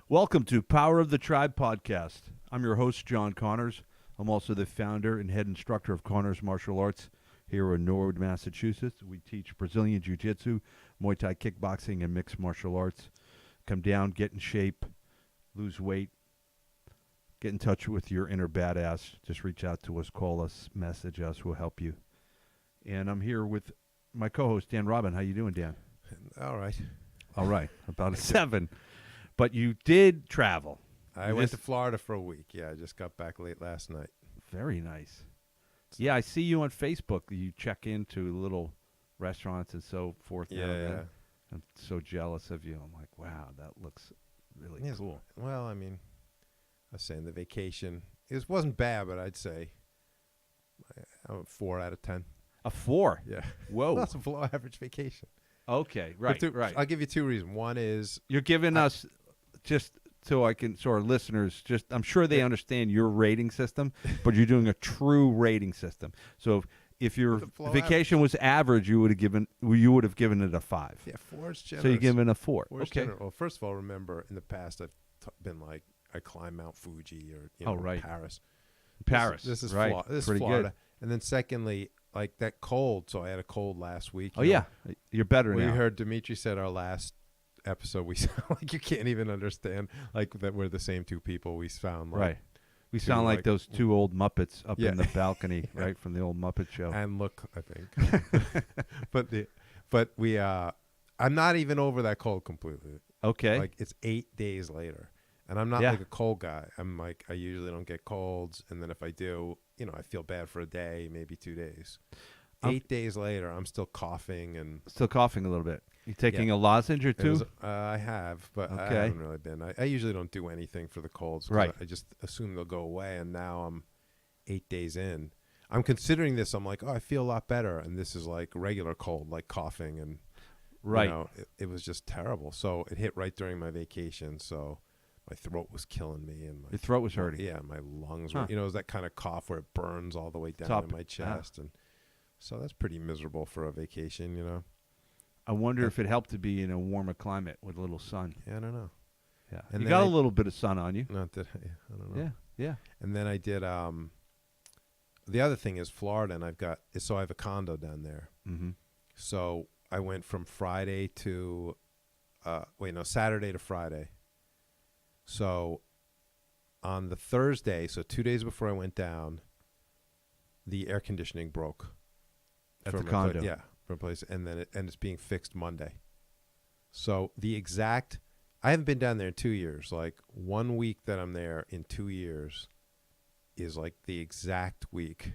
Welcome to Power of the Tribe podcast. I'm your host, John Connors. I'm also the founder and head instructor of Connors Martial Arts here in Norwood, Massachusetts. We teach Brazilian Jiu-Jitsu, Muay Thai kickboxing, and mixed martial arts. Come down, get in shape, lose weight, get in touch with your inner badass. Just reach out to us, call us, message us. We'll help you. And I'm here with my co-host, Dan Robin. How you doing, Dan? All right. All right. About a 7. But you did travel. I went to Florida for a week. Yeah, I just got back late last night. Very nice. Yeah, I see you on Facebook. You check into little restaurants and so forth. Yeah. I'm so jealous of you. I'm like, wow, that looks really cool. Well, I mean, I was saying the vacation, it wasn't bad, but I'd say I'm a 4 out of 10. A 4? Yeah. Whoa. That's a below average vacation. Okay, right, right. I'll give you 2 reasons. One is... You're giving us, just so I can, so our listeners, just I'm sure they understand your rating system, but you're doing a true rating system. So if your vacation was average, you would have given it a 5. Yeah, 4 is generous. So you're giving it a 4. 4 is okay. generous. Well, first of all, remember, in the past, I've been like, I climbed Mount Fuji or Paris. This is right. This Pretty is Florida. Good. And then secondly, like that cold. So I had a cold last week. Yeah, you're better now. We heard Dimitri said our last episode. We sound like you can't even understand like that we're the same 2 people. We sound like right. We sound like those 2 old Muppets up in the balcony, right, from the old Muppet Show. And look, I think, but we I'm not even over that cold completely. Okay, like it's 8 days later, and I'm not like a cold guy. I'm like I usually don't get colds, and then if I do, I feel bad for a day, maybe 2 days. 8 days later, I'm still coughing and still coughing a little bit. You taking a lozenge or 2? I have, but I haven't really been. I usually don't do anything for the colds. Right. I just assume they'll go away, and now I'm 8 days in. I'm considering this. I'm like, I feel a lot better, and this is like regular cold, like coughing, and right. It was just terrible. So it hit right during my vacation. So my throat was killing me, and your throat was hurting. Yeah, my lungs were. It was that kind of cough where it burns all the way down in my chest, and so that's pretty miserable for a vacation. I wonder if it helped to be in a warmer climate with a little sun. Yeah, I don't know. Yeah, and you got a little bit of sun on you. Not that I don't know. Yeah. And then I did. The other thing is Florida, and I have a condo down there. Mm-hmm. So I went from Friday to, Saturday to Friday. So on the Thursday, so 2 days before I went down, the air conditioning broke. At the condo. From a place, and it's being fixed Monday. So I haven't been down there in 2 years. Like 1 week that I'm there in 2 years is like the exact week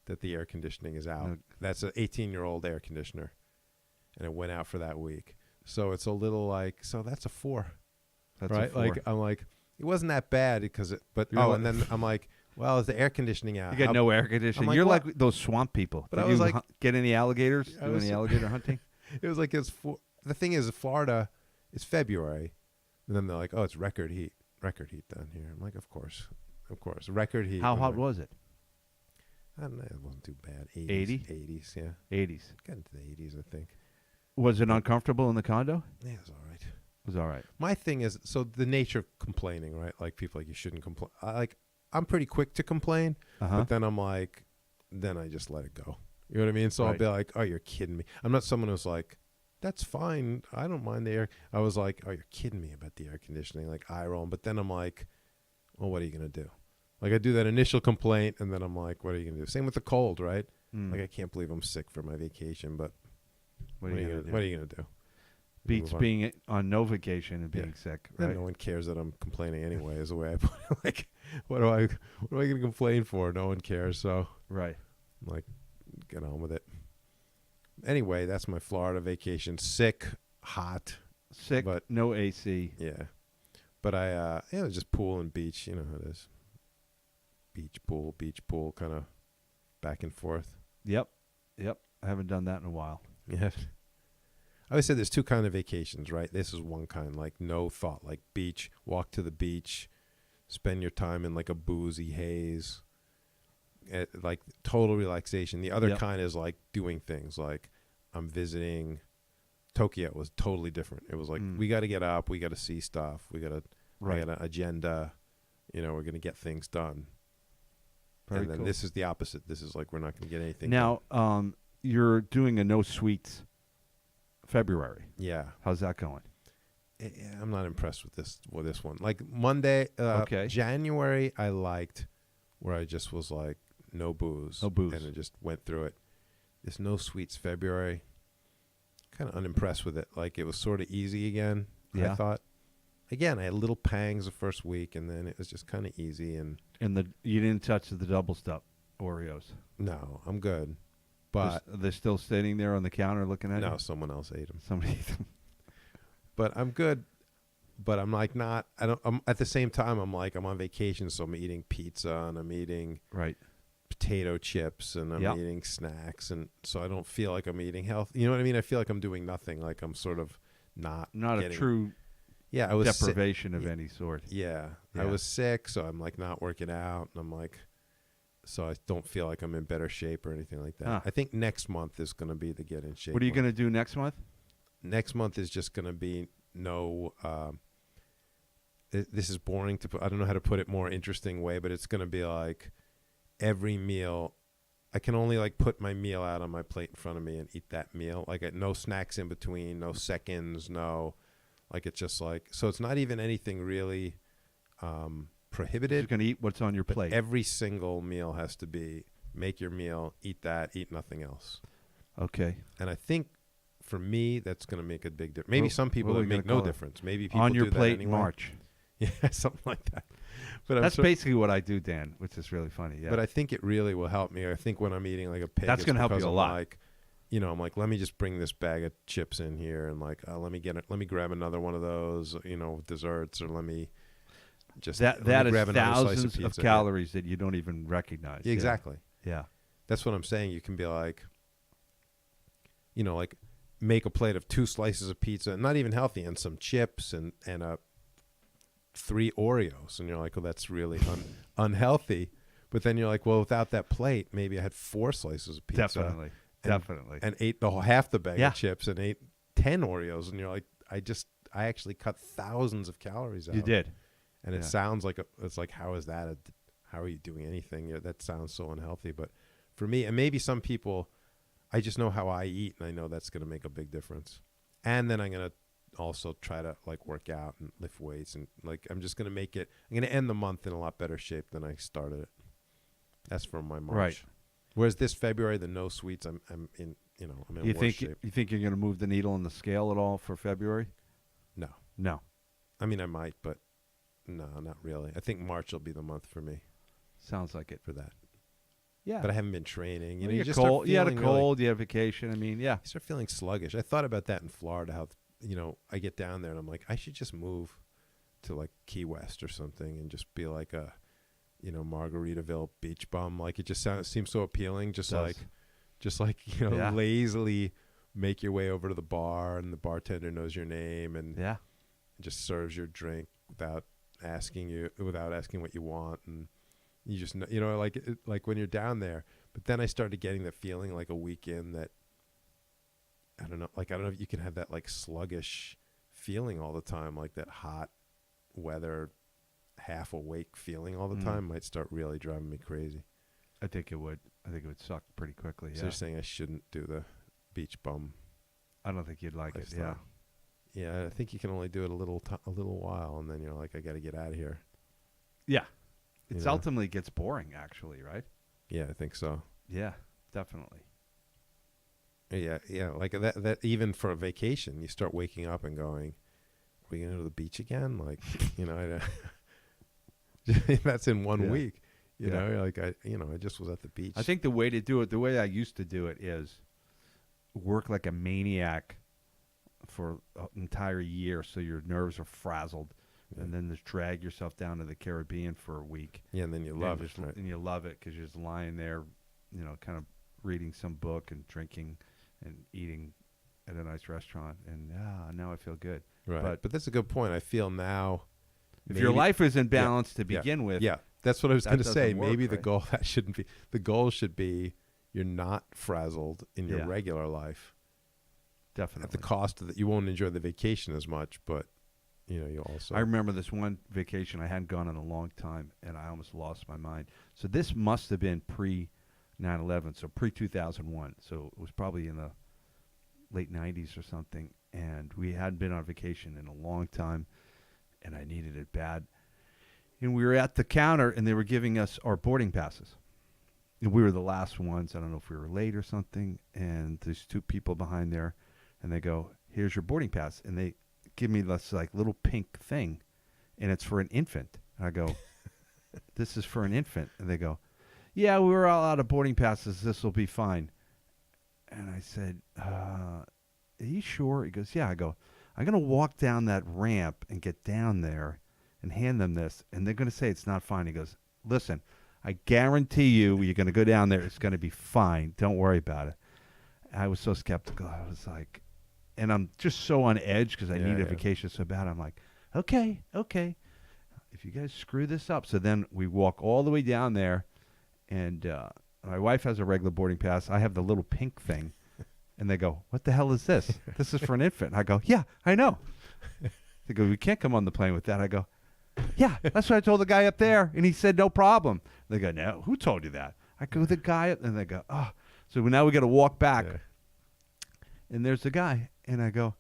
that the air conditioning is out. That's an 18-year-old air conditioner, and it went out for that week. So it's a little like, so that's a 4. That's right? A 4. Like I'm like, it wasn't that bad and then I'm like, well, is the air conditioning out? You got no air conditioning. You're like those swamp people. But I was like, get any alligators? Do any alligator hunting? It was like the thing is, Florida, it's February, and then they're like, oh, it's record heat down here. I'm like, of course, record heat. How hot was it? I don't know. It wasn't too bad. 80s, yeah. 80s. Got into the 80s, I think. Was it uncomfortable in the condo? Yeah, it was all right. It was all right. My thing is, so the nature of complaining, right? Like people like you shouldn't complain. I'm pretty quick to complain, but then I'm like, then I just let it go. You know what I mean? So I'll be like, oh, you're kidding me. I'm not someone who's like, that's fine. I don't mind the air. I was like, oh, you're kidding me about the air conditioning, like eye roll. But then I'm like, well, what are you going to do? Like I do that initial complaint, and then I'm like, what are you going to do? Same with the cold, right? Like I can't believe I'm sick for my vacation, but what are you going to do? Beats being on no vacation and being sick, right? No one cares that I'm complaining anyway, is the way I put it. Like, what am I going to complain for? No one cares, so right. I'm like, get on with it. Anyway, that's my Florida vacation. Sick, hot. But no AC. Yeah. But it was just pool and beach. You know how it is. Beach, pool, kind of back and forth. Yep. I haven't done that in a while. Yeah. I always say there's 2 kind of vacations, right? This is one kind, like no thought, like beach, walk to the beach, spend your time in like a boozy haze, like total relaxation. The other kind is like doing things, like I'm visiting Tokyo. Was totally different. It was like we got to get up, we got to see stuff, we got to Right. I got an agenda. We're going to get things done. Very and then cool. this is the opposite. This is like we're not going to get anything Now, done. you're doing a no sweets February. Yeah. How's that going? I'm not impressed with this one. Like Monday, Okay. January, I liked where I just was like, no booze. No booze. And I just went through it. This no sweets February, kind of unimpressed with it. Like it was sort of easy again, Yeah. I thought. Again, I had little pangs the first week, and then it was just kind of easy. And You didn't touch the double stuff Oreos. no, I'm good. But They're still sitting there on the counter looking at no, you? someone else ate them. Somebody ate them. But I'm good. But I'm like not. I'm at the same time. I'm like I'm on vacation, so I'm eating pizza and I'm eating Right. potato chips and I'm Yep. eating snacks, and so I don't feel like I'm eating healthy. You know what I mean? I feel like I'm doing nothing. Like I'm sort of not Not getting, a true I was deprivation of any sort. Yeah, Yeah. I was sick, so I'm like not working out, and I'm like, so I don't feel like I'm in better shape or anything like that. Huh. I think next month is going to be the get in shape. What are you month. going to do next month? Next month is just going to be no. This is boring to put. I don't know how to put it more interesting way, but it's going to be like every meal. I can only like put my meal out on my plate in front of me and eat that meal. Like no snacks in between, no seconds, no. Like it's just like so. It's not even anything really prohibited. You're going to eat what's on your But plate. every single meal has to be make your meal, eat that, eat nothing else. Okay. And I think for me, that's going to make a big difference. Maybe What- some people what are that we make gonna no call it? difference. Maybe people On your do that plate anyway. in March. Yeah, something like that. But That's basically what I do, Dan, which is really funny. Yeah. But I think it really will help me. I think when I'm eating like a pig, That's it's gonna help you because a I'm lot. Like, I'm like, let me just bring this bag of chips in here, and like, let me grab another one of those, desserts, or let me just that let me is grab another slice thousands of pizza. calories that you don't even recognize. Yeah, exactly. Yeah. That's what I'm saying. You can be like, like make a plate of 2 slices of pizza, not even healthy, and some chips and 3 Oreos. And you're like, well, that's really unhealthy. But then you're like, well, without that plate, maybe I had 4 slices of pizza. Definitely. Definitely. And ate half the bag Yeah. of chips and ate 10 Oreos. And you're like, I actually cut thousands of calories out. You did. And it Yeah. sounds like, it's like, how is that? How are you doing anything? That sounds so unhealthy. But for me, and maybe some people, I just know how I eat, and I know that's going to make a big difference. And then I'm going to also try to like work out and lift weights, and like I'm just going to make it. I'm going to end the month in a lot better shape than I started it. That's for my March. Right. Whereas this February, the no sweets, I'm in. I'm in You worse think shape. you think you're going to move the needle on the scale at all for February? No. No. I mean, I might, but no, not really. I think March will be the month for me Sounds like it. for that. Yeah. But I haven't been training. Well, You you're just cold. start You had a feeling really- cold. You had vacation. I mean, yeah. I start feeling sluggish. I thought about that in Florida, how, I get down there and I'm like, I should just move to like Key West or something and just be like a, Margaritaville beach bum. Like it just seems so appealing. Just Does. like, Yeah. lazily make your way over to the bar and the bartender knows your name and Yeah. just serves your drink without asking what you want. And you just know, like when you're down there. But then I started getting the feeling like a week in that, I don't know if you can have that like sluggish feeling all the time, like that hot weather, half awake feeling all the time might start really driving me crazy. I think it would. I think it would suck pretty quickly. So Yeah. you're saying I shouldn't do the beach bum I don't think you'd like it. Yeah. lifestyle? Yeah, I think you can only do it a little while, and then you're like, I got to get out of here. Yeah. You It's know? ultimately gets boring, actually, right? Yeah, I think so. Yeah, definitely. Yeah, like that. Even for a vacation, you start waking up and going, "Are we gonna go to the beach again?" Like, that's in 1 Yeah. week. You Yeah. know, you're like I just was at the beach. I think the way to do it, the way I used to do it, is work like a maniac for an entire year, so your nerves are frazzled, Yeah. and then just drag yourself down to the Caribbean for a week. Yeah, and then you love it, right? And you love it because you're just lying there, kind of reading some book and drinking and eating at a nice restaurant, and now I feel good. Right. But that's a good point. I feel now. If your maybe- life is in Yeah, balance to yeah, begin with, Yeah, that's what I was that going to say. doesn't work, Maybe the right? goal that shouldn't be. The goal should be you're not frazzled in your Yeah. regular life definitely. at the cost of that. You won't enjoy the vacation as much, but you also. I remember this one vacation I hadn't gone in a long time, and I almost lost my mind. So this must have been pre 9/11, so pre 2001. So it was probably in the late 90s or something, and we hadn't been on vacation in a long time, and I needed it bad. And we were at the counter, and they were giving us our boarding passes. And we were the last ones. I don't know if we were late or something. And there's two people behind there, and they go, "Here's your boarding pass." And they give me this like little pink thing, and it's for an infant. And I go, "This is for an infant." And they go, "Yeah, we were all out of boarding passes. This will be fine." And I said, "Are you sure?" He goes, "Yeah." I go, "I'm going to walk down that ramp and get down there and hand them this, and they're going to say it's not fine." He goes, "Listen, I guarantee you're going to go down there. It's going to be fine. Don't worry about it." I was so skeptical. I was like, and I'm just so on edge because I need a vacation so bad. I'm like, okay. If you guys screw this up. So then we walk all the way down there, and my wife has a regular boarding pass. I have the little pink thing. And they go, "What the hell is this? This is for an infant." I go, "Yeah, I know." They go, "We can't come on the plane with that." I go, "Yeah, that's what I told the guy up there." And he said, "No problem." They go, "No, who told you that?" I go, "The guy." And they go, "Oh." So now we got to walk back. Yeah. And there's the guy. And I go,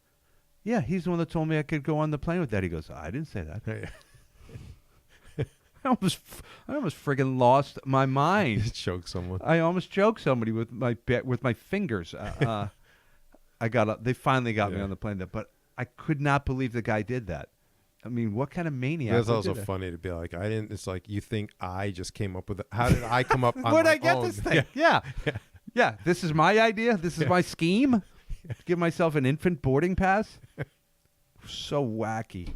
"Yeah, he's the one that told me I could go on the plane with that." He goes, "I didn't say that." Yeah. I almost friggin' lost my mind. You choked someone. I almost choked somebody with my fingers. They finally got me on the plane, but I could not believe the guy did that. I mean, what kind of maniac? That's also funny to be like, I didn't. It's like you think I just came up with it. How did I come up? on Where'd my I get own? this thing? Yeah. This is my idea. This is my scheme. Give myself an infant boarding pass. So wacky.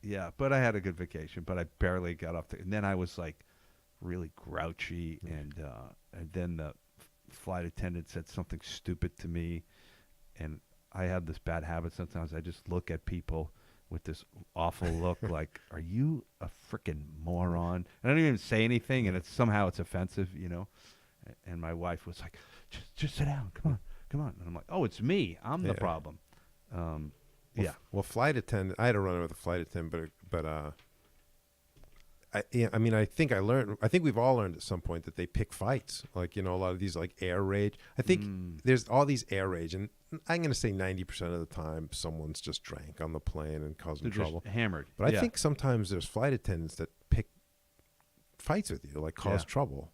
Yeah, but I had a good vacation, but I barely got off and then I was like really grouchy, and then the flight attendant said something stupid to me, and I have this bad habit sometimes. I just look at people with this awful look like, "Are you a freaking moron?" And I don't even say anything, and somehow it's offensive, you know. And my wife was like, just sit down. Come on. And I'm like, "Oh, it's me. I'm the problem." Well, flight attendant. I had to run with a flight attendant, but I think we've all learned at some point that they pick fights. Like, a lot of these like air rage. I think there's all these air rage, and I'm going to say 90% of the time someone's just drank on the plane and causing trouble. Just hammered. But I think sometimes there's flight attendants that pick fights with you, like cause trouble.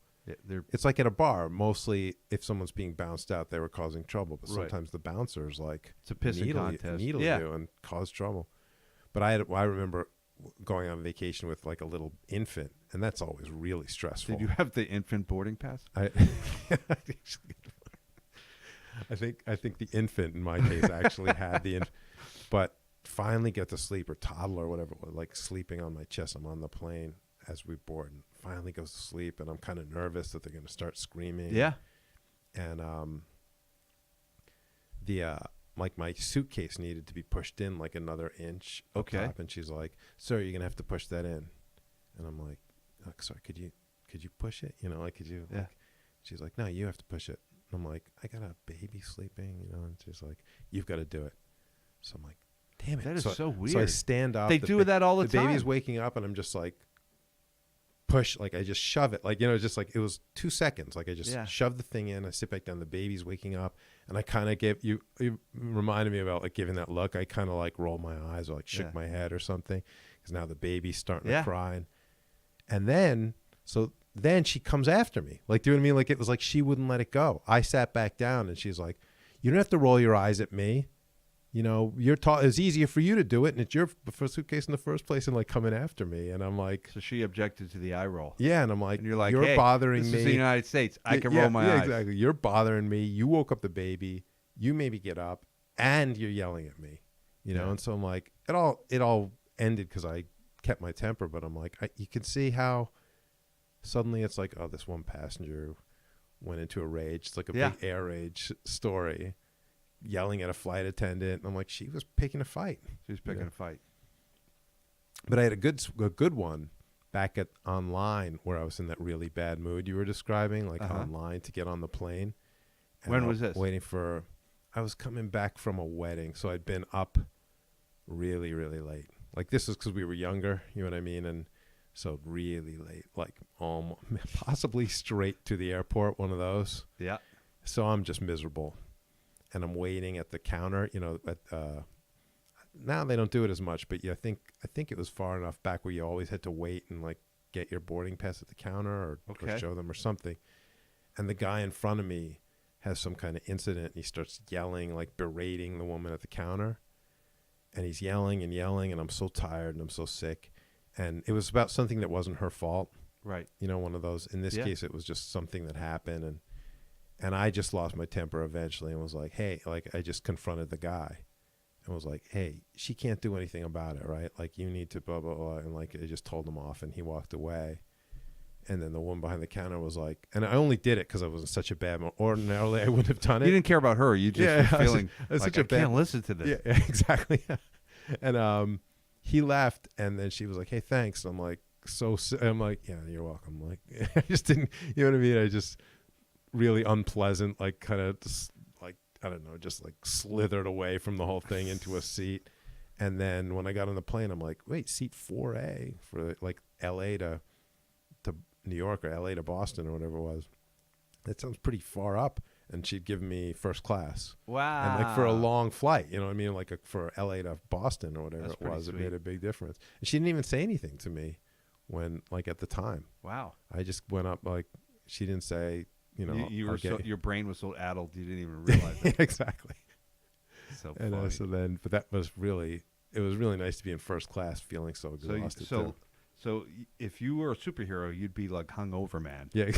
It's like at a bar. Mostly, if someone's being bounced out, they were causing trouble. But sometimes the bouncers it's a pissing contest, needle you and cause trouble. But I remember going on vacation with like a little infant, and that's always really stressful. Did you have the infant boarding pass? I think the infant in my case actually had but finally get to sleep, or toddler or whatever, like sleeping on my chest. I'm on the plane as we board, and finally goes to sleep, and I'm kind of nervous that they're going to start screaming. Yeah. And like my suitcase needed to be pushed in like another inch up top, and she's like, "Sir, you're going to have to push that in." And I'm like, "Oh, sorry, could you push it? Could you?" Yeah. Like, she's like, "No, you have to push it." And I'm like, "I got a baby sleeping, and she's like, "You've got to do it." So I'm like, "Damn it." That is so weird. So I stand up. They do that all the time. The baby's waking up, and I'm just like, push, like I just shove it, like, just like it was 2 seconds, like I just shoved the thing in, I sit back down, the baby's waking up, and I kind of you reminded me about like giving that look. I kind of like rolled my eyes or like shook my head or something, because now the baby's starting to cry. And then she comes after me, like, do you know what I mean? Like, it was like she wouldn't let it go. I sat back down, and she's like, "You don't have to roll your eyes at me. It's easier for you to do it, and it's your suitcase in the first place," and like coming after me. And I'm like, so she objected to the eye roll. Yeah, and I'm like, and you're like, "You're hey, bothering me. This is the United States. I can roll my eyes." Exactly. You're bothering me. You woke up the baby. You made me get up, and you're yelling at me. And so I'm like, it all ended because I kept my temper. But I'm like, you can see how suddenly it's like, oh, this one passenger went into a rage. It's like a big air rage story. Yelling at a flight attendant, and I'm like, she was picking a fight. She was picking a fight. But I had a good one back at online, where I was in that really bad mood you were describing, like online to get on the plane. And when was this? I was coming back from a wedding, so I'd been up really, really late. Like this was because we were younger, you know what I mean? And so really late, like possibly straight to the airport, one of those. Yeah. So I'm just miserable. And I'm waiting at the counter, now they don't do it as much, but yeah, I think it was far enough back where you always had to wait and like get your boarding pass at the counter or show them or something. And the guy in front of me has some kind of incident, and he starts yelling, like berating the woman at the counter. And he's yelling and yelling, and I'm so tired and I'm so sick. And it was about something that wasn't her fault. Right. One of those. In this case, it was just something that happened. And I just lost my temper eventually and was like, hey, like I just confronted the guy and was like, hey, she can't do anything about it, right? Like you need to blah, blah, blah. And like I just told him off and he walked away. And then the woman behind the counter was like, and I only did it because I was in such a bad mood. Ordinarily, I wouldn't have done it. You didn't care about her. You just were feeling like, I can't listen to this. Yeah, exactly. And he left, and then she was like, hey, thanks. I'm like, I'm like, yeah, you're welcome. Like, I just didn't, you know what I mean? I just really unpleasant, like kind of just like, I don't know, just like slithered away from the whole thing into a seat. And then when I got on the plane, I'm like, wait, seat 4A for like LA to New York or LA to Boston or whatever it was. That sounds pretty far up. And she'd give me first class. Wow. And like for a long flight, you know what I mean? Like for LA to Boston or whatever it was, sweet. It made a big difference. And she didn't even say anything to me when, like at the time. Wow. I just went up, like, she didn't say, you were your brain was so addled you didn't even realize it. Exactly. So funny. But that was really, it was really nice to be in first class feeling so exhausted. So if you were a superhero, you'd be like Hungover Man. Yeah.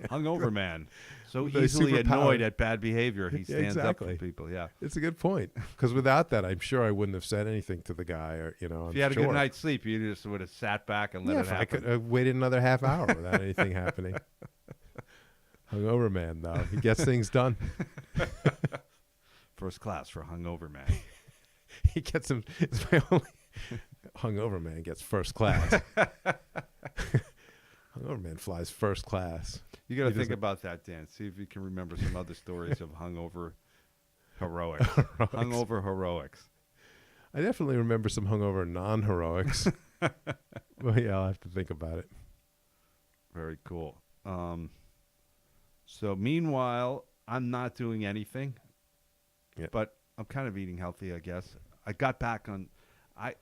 Hungover Man. So With easily annoyed superpower. at bad behavior. He stands up Exactly. for people. Yeah. It's a good point. Because without that, I'm sure I wouldn't have said anything to the guy or, If you had a good night's sleep, you just would have sat back and let it happen. I could have waited another half hour without anything happening. Hungover Man, though. He gets things done. First class for Hungover Man. He gets him. It's my only... Hungover Man gets first class. Hungover Man flies first class. You got to think about that, Dan. See if you can remember some other stories of hungover heroics. Hungover heroics. I definitely remember some hungover non-heroics. Well, yeah, I'll have to think about it. Very cool. So meanwhile, I'm not doing anything, but I'm kind of eating healthy, I guess. I got back on...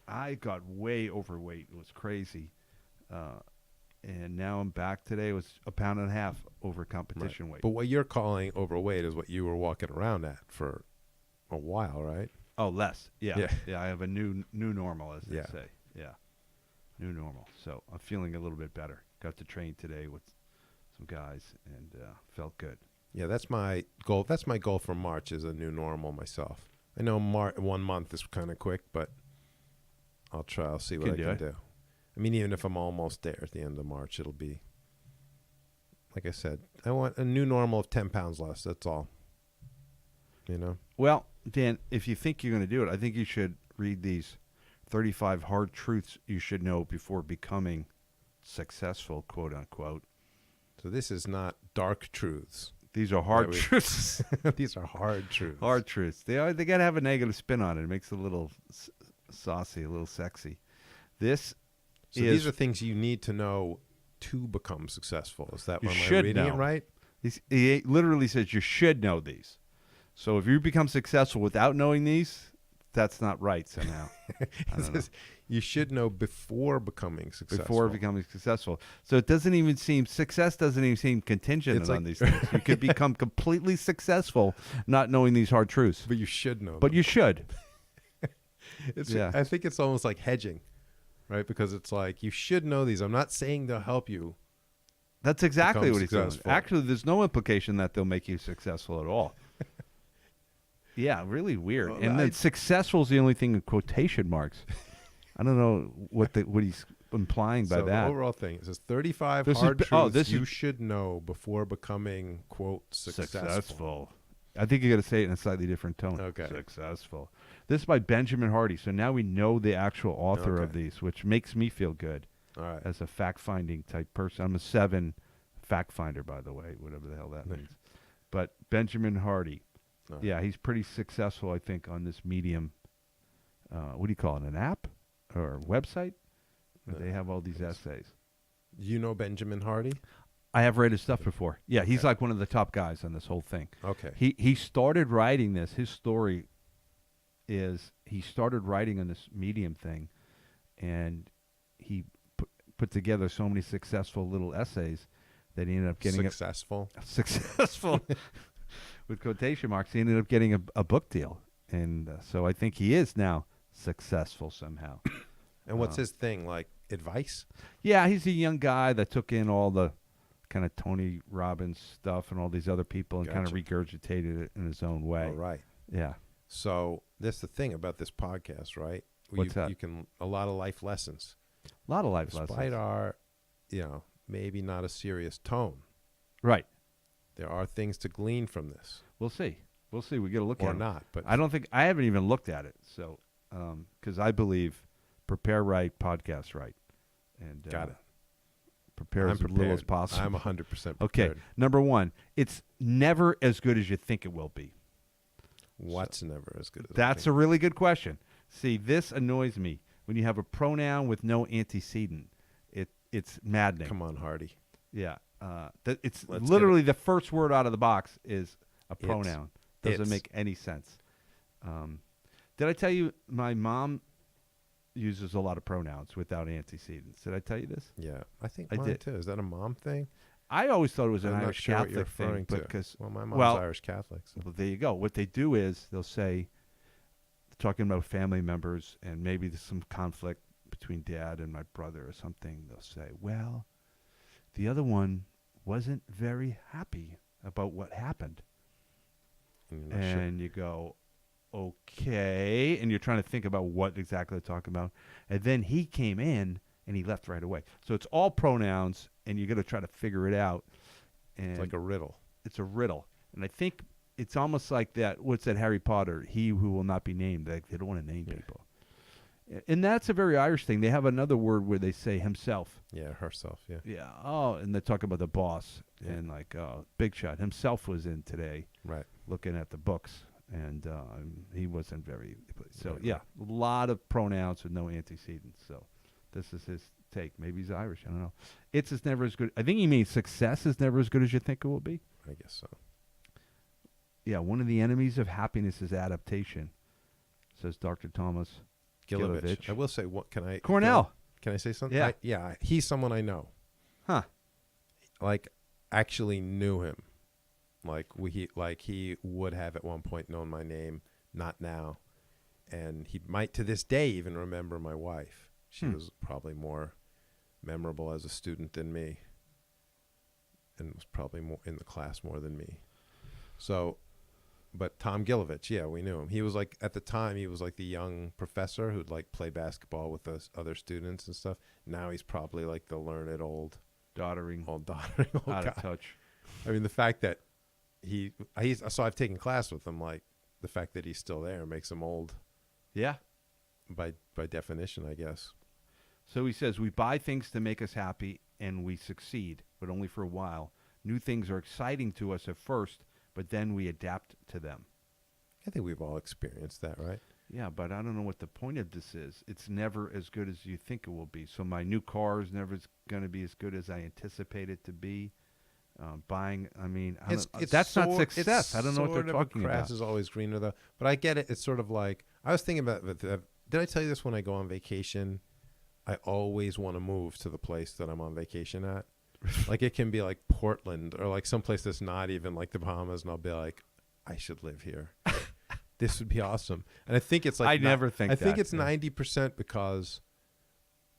I got way overweight. It was crazy. And now I'm back today. It was 1.5 pounds over competition weight. But what you're calling overweight is what you were walking around at for a while, right? Oh, less. Yeah. I have a new normal, as they say. Yeah. New normal. So I'm feeling a little bit better. Got to train today with some guys and felt good. Yeah, that's my goal. That's my goal for March is a new normal myself. I know 1 month is kind of quick, but I'll try. I'll see what I can do. I mean, even if I'm almost there at the end of March, it'll be, like I said, I want a new normal of 10 pounds less. That's all. Well, Dan, if you think you're going to do it, I think you should read these 35 hard truths you should know before becoming successful, quote unquote. So this is not dark truths. These are hard truths. These are hard truths. Hard truths. They got to have a negative spin on it. It makes it a little saucy, a little sexy. These are things you need to know to become successful. Is that what I'm reading it right? He literally says you should know these. So if you become successful without knowing these, that's not right somehow. You should know before becoming successful. Before becoming successful. So success doesn't even seem contingent on these things. You could become completely successful not knowing these hard truths. But you should know But you should. I think it's almost like hedging, right? Because it's like, you should know these. I'm not saying they'll help you. That's exactly what he's doing. Successful. Actually, there's no implication that they'll make you successful at all. Yeah, really weird. Well, and then successful is the only thing in quotation marks. I don't know what he's implying by that. The overall thing, it says 35 truths you should know before becoming, quote, successful. I think you got to say it in a slightly different tone. Okay. Successful. This is by Benjamin Hardy. So now we know the actual author of these, which makes me feel good. All right. As a fact-finding type person. I'm a 7 fact finder, by the way, whatever the hell that means. But Benjamin Hardy. Yeah, he's pretty successful, I think, on this medium what do you call it, an app or website? Where No, they have all these yes. essays. You know Benjamin Hardy? I have read his stuff before. Yeah, he's Okay. like one of the top guys on this whole thing. Okay. He started writing this. His story is he started writing on this Medium thing, and he put together so many successful little essays that he ended up getting Successful. successful with quotation marks. He ended up getting a book deal, and so I think he is now successful somehow. And what's his thing? Like advice? Yeah, he's a young guy that took in all the kind of Tony Robbins stuff and all these other people and kind of Gotcha. regurgitated it in his own way. All right. Yeah. So that's the thing about this podcast, right? What's that? You can a lot of life lessons. A lot of life Despite lessons. our, maybe not a serious tone, Right. there are things to glean from this, We'll see. We'll see. We get a look or at it. not. But I don't think I haven't even looked at it. So, because I believe prepare right, podcast right, and got it. prepare I'm as prepared. little as possible. I'm 100% prepared. Okay. Number one, it's never as good as you think it will be. What's never as good as That's a really good question. See, this annoys me when you have a pronoun with no antecedent. It's maddening. Come on, Hardy. Yeah. It's Let's literally the first word out of the box is a It's. pronoun. Doesn't It's. make any sense. Did I tell you my mom uses a lot of pronouns without antecedents? Did I tell you this? Yeah, I think I mine did. too. Is that a mom thing? I always thought it was an I'm not Irish sure what you're Catholic thing, referring to. because Well, my mom's well, Irish Catholic. So. well, there you go. What they do is they'll say, talking about family members, and maybe there's some conflict between dad and my brother or something. They'll say, well, the other one wasn't very happy about what happened. And you're not sure. And you go, okay. And you're trying to think about what exactly they're talking about. And then he came in and he left right away. So it's all pronouns, and you're going to try to figure it out. And It's like a riddle. it's a riddle. And I think it's almost like that. What's that Harry Potter? He who will not be named. They don't want to name Yeah. people. And that's a very Irish thing. They have another word where they say himself. Yeah, herself. Yeah. Yeah. Oh, and they talk about the boss. Yeah. And like, Big Shot himself was in today Right. looking at the books. And he wasn't very. So, Right, yeah, right. a lot of pronouns with no antecedents. So this is his take. Maybe he's Irish. I don't know. It's just never as good. I think he means success is never as good as you think it will be. I guess so. Yeah, one of the enemies of happiness is adaptation, says Dr. Thomas Gilovich. Gilovich. I will say, what can I? Cornell. Can I say something? Yeah. He's someone I know. Huh. Like, actually knew him. He would have at one point known my name, not now, and he might to this day even remember my wife. She was probably more memorable as a student than me, and was probably more in the class more than me. So, but Tom Gilovich, yeah, we knew him. He was like, at the time, he was like the young professor who'd like play basketball with us other students and stuff. Now he's probably like the learned old Doddering, doddering old out guy. of touch. I mean, the fact that so I've taken class with him, like the fact that he's still there makes him old Yeah. by definition, I guess. So he says, we buy things to make us happy, and we succeed, but only for a while. New things are exciting to us at first, but then we adapt to them. I think we've all experienced that, right? Yeah, but I don't know what the point of this is. It's never as good as you think it will be. So my new car is never going to be as good as I anticipate it to be. Buying, I mean, that's not success. I don't know what they're talking grass about. is always greener, though. But I get it. It's sort of like, I was thinking about, did I tell you this when I go on vacation? I always want to move to the place that I'm on vacation at. Like, it can be like Portland or like someplace that's not even like the Bahamas, and I'll be like, I should live here. This would be awesome. And I think it's like, I never think I think that, it's yeah. 90% because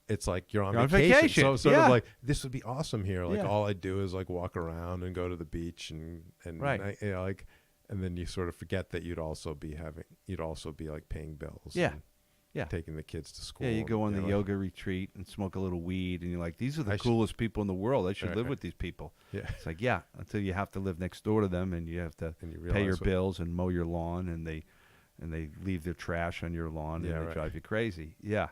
it's like you're on You're on vacation. vacation, So sort yeah. of like, this would be awesome here. Like, Yeah. all I do is like walk around and go to the beach and Right. and then you sort of forget that you'd also be like paying bills. Yeah. and Yeah. Taking the kids to school. Yeah, you go on the like- yoga retreat and smoke a little weed, and you're like, these are the I should- coolest people in the world. I should Right, live right. with these people. Yeah. It's like, yeah, until you have to live next door to them, and you have to And you pay your realize what- bills and mow your lawn, and they leave their trash on your lawn, Yeah, and they right. drive you crazy. Yeah.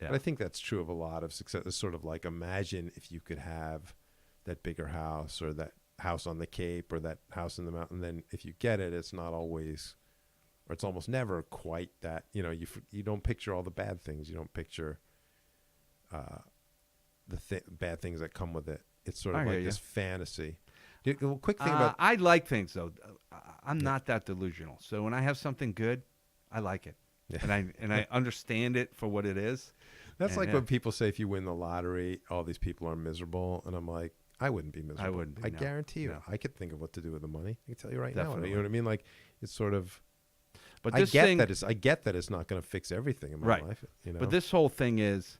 Yeah. But I think that's true of a lot of success. It's sort of like, imagine if you could have that bigger house or that house on the Cape or that house in the mountain. Then if you get it, it's not always or it's almost never quite that. You don't picture all the bad things. You don't picture the bad things that come with it. It's sort of like this fantasy. Quick thing about I like things though. I'm not that delusional. So when I have something good, I like it, and I understand it for what it is. That's like when people say if you win the lottery, all these people are miserable, and I'm like, I wouldn't be miserable. I wouldn't. I guarantee you, no. I could think of what to do with the money. I can tell you right Definitely. now. You know what I mean? Like it's sort of. But I get that it's not going to fix everything in my life. But this whole thing is,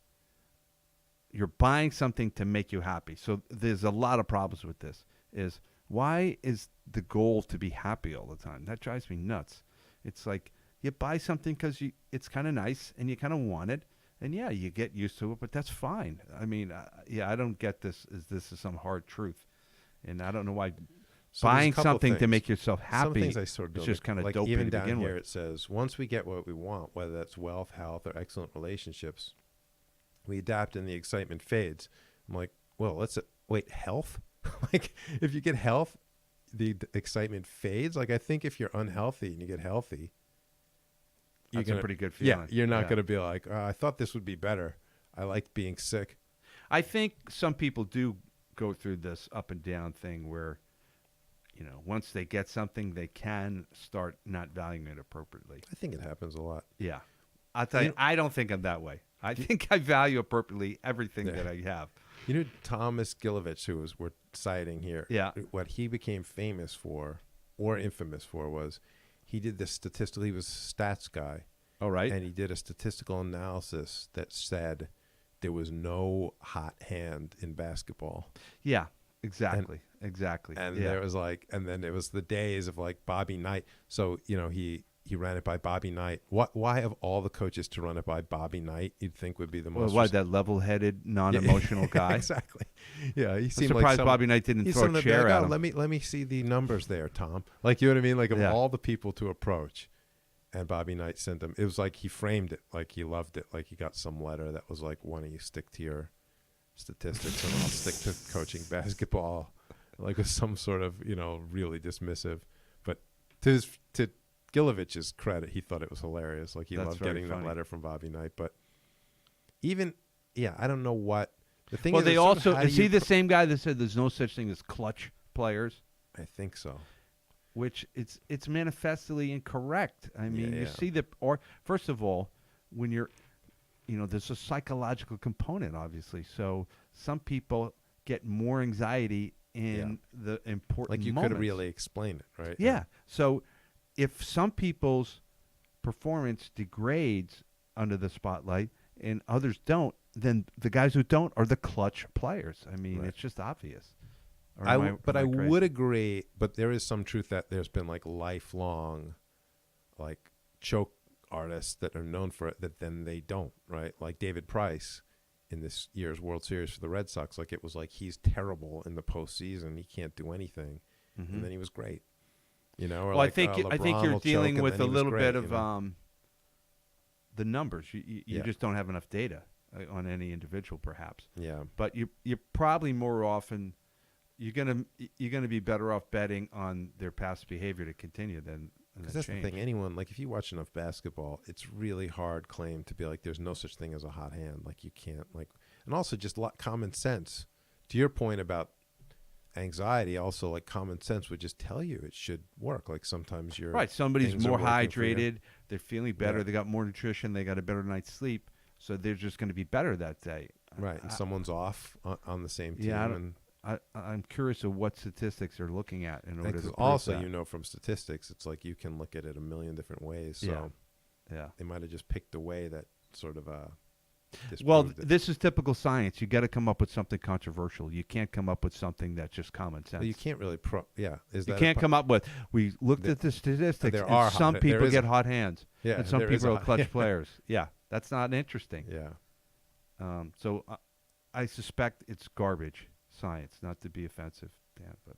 you're buying something to make you happy. So there's a lot of problems with this. Is why is the goal to be happy all the time? That drives me nuts. It's like you buy something because it's kind of nice and you kind of want it, and yeah, you get used to it, but that's fine. I mean, I don't get this. This is some hard truth, and I don't know why. So buying something to make yourself happy. Some things I sort of is just kind of dopey even to down begin here with. It says once we get what we want, whether that's wealth, health, or excellent relationships, we adapt and the excitement fades. I'm like, well, wait, health? Like if you get health, the excitement fades. Like I think if you're unhealthy and you get healthy, that's a pretty good feeling. Yeah, you're not going to be like, I thought this would be better. I liked being sick. I think some people do go through this up and down thing where, once they get something, they can start not valuing it appropriately. I think it happens a lot. Yeah. I'll tell you, I don't think I'm that way. I think I value appropriately everything that I have. Thomas Gilovich, who we're citing here, what he became famous for or infamous for was he did this statistical, he was a stats guy. Oh, right. And he did a statistical analysis that said there was no hot hand in basketball. Yeah, exactly. Exactly. And there was and then it was the days of like Bobby Knight. So, he ran it by Bobby Knight. Why of all the coaches to run it by Bobby Knight, you'd think would be the most... Well, why, that level-headed, non-emotional guy? Exactly. Yeah, he seemed surprised Bobby Knight didn't throw a chair at him. Let me see the numbers there, Tom. Like, you know what I mean? Like, of all the people to approach, and Bobby Knight sent him. It was like he framed it, like he loved it, like he got some letter that was like, why don't you stick to your statistics and I'll stick to coaching basketball. Like with some sort of, really dismissive. But to Gilovich's credit, he thought it was hilarious. Like he loved getting that letter from Bobby Knight. But even, I don't know what the thing is. Well, they also is he the same guy that said there's no such thing as clutch players? I think so. Which it's manifestly incorrect. I mean, you see first of all, when you're, there's a psychological component, obviously. So some people get more anxiety in the important like you moments. could really explain it, right? Yeah. So if some people's performance degrades under the spotlight and others don't, then the guys who don't are the clutch players. I mean, it's just obvious. I would agree, but there is some truth that there's been like lifelong like choke artists that are known for it that then they don't, right? Like David Price in this year's World Series for the Red Sox. Like it was like he's terrible in the postseason. He can't do anything. Mm-hmm. And then he was great. Or well, like, I think you're dealing with a little bit of the numbers. You just don't have enough data on any individual, perhaps. Yeah. But you're probably more often you're gonna be better off betting on their past behavior to continue than because that's the thing. Anyone like if you watch enough basketball, it's really hard claim to be like there's no such thing as a hot hand. Like you can't and also just common sense. To your point about anxiety, also like common sense would just tell you it should work. Like sometimes you're right. Somebody's more hydrated. They're feeling better. They got more nutrition. They got a better night's sleep. So they're just going to be better that day. Right. And someone's off on the same team. Yeah. I'm curious of what statistics they're looking at in order to prove also that. From statistics, it's like you can look at it a million different ways. So they might have just picked a way that sort of this is typical science. You got to come up with something controversial. You can't come up with something that's just common sense. Well, you can't really you can't come up with we looked at the statistics and some people get hot hands and some people are clutch players. Yeah, that's not interesting. Yeah. So I suspect it's garbage science, not to be offensive, Dan, but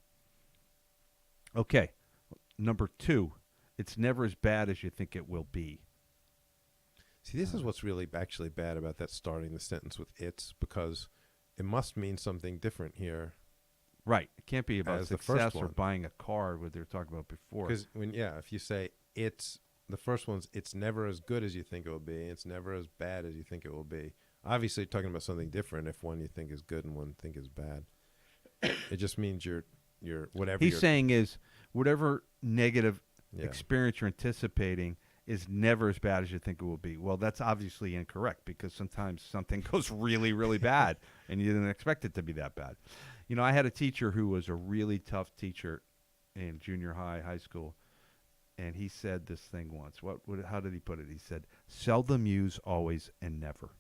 okay. Number 2, it's never as bad as you think it will be. See, this is what's really actually bad about that starting the sentence with "it's" because it must mean something different here. Right. It can't be about as success or buying a car, what they were talking about before. Because if you say it's the first one's it's never as good as you think it will be. It's never as bad as you think it will be. Obviously, you're talking about something different if one you think is good and one think is bad. It just means you're whatever He's saying is whatever negative yeah. experience you're anticipating is never as bad as you think it will be. Well, that's obviously incorrect because sometimes something goes really, really bad and you didn't expect it to be that bad. You know, I had a teacher who was a really tough teacher in junior high, high school, and he said this thing once. How did he put it? He said, seldom use, always, and never.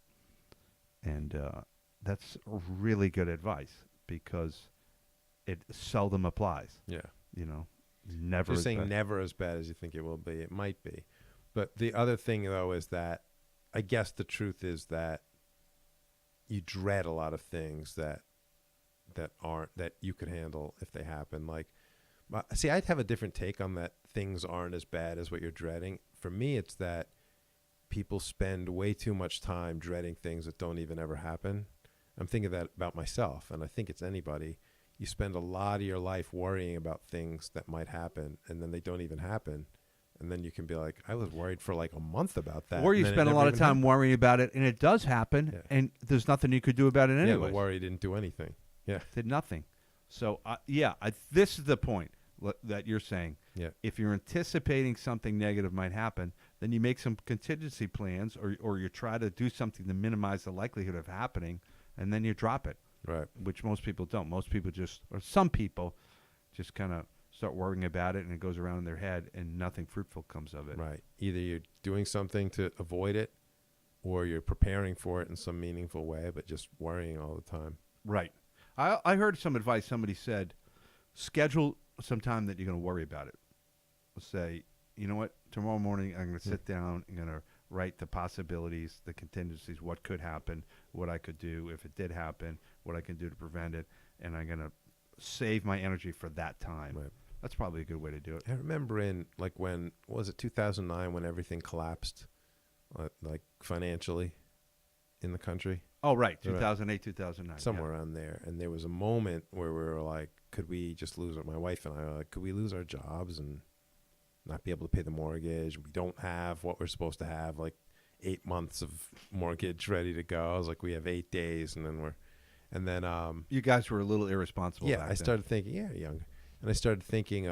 And that's really good advice because it seldom applies. Yeah. You know, never. You're as saying bad. never as bad as you think it will be. It might be. But the other thing, though, is that I guess the truth is that you dread a lot of things that you could handle if they happen. Like, see, I'd have a different take on that. Things aren't as bad as what you're dreading. For me, it's that people spend way too much time dreading things that don't even ever happen. I'm thinking that about myself, and I think it's anybody. You spend a lot of your life worrying about things that might happen, and then they don't even happen. And then you can be like, I was worried for like a month about that. Or you spend a lot of time worrying about it, and it does happen, Yeah. and there's nothing you could do about it anyway. Yeah, the worry didn't do anything. Yeah. Did nothing. So, this is the point that you're saying. Yeah. If you're anticipating something negative might happen, then you make some contingency plans or you try to do something to minimize the likelihood of happening, and then you drop it. Right. Which most people don't. Most people some people just kind of start worrying about it, and it goes around in their head, and nothing fruitful comes of it. Right. Either you're doing something to avoid it, or you're preparing for it in some meaningful way, but just worrying all the time. Right. I heard some advice. Somebody said, schedule some time that you're going to worry about it. Say, you know what, tomorrow morning I'm going to sit down, I'm going to write the possibilities, the contingencies, what could happen, what I could do if it did happen, what I can do to prevent it, and I'm going to save my energy for that time. Right. That's probably a good way to do it. I remember in like when was it 2009 when everything collapsed, like financially, in the country. Oh, right, 2008, 2009. Somewhere around there, and there was a moment where we were like, could we just lose my wife and I were like, could we lose our jobs and not be able to pay the mortgage? We don't have what we're supposed to have, like 8 months of mortgage ready to go. I was like, we have 8 days, and then You guys were a little irresponsible. yeah, back I then. started thinking, young, and I started thinking,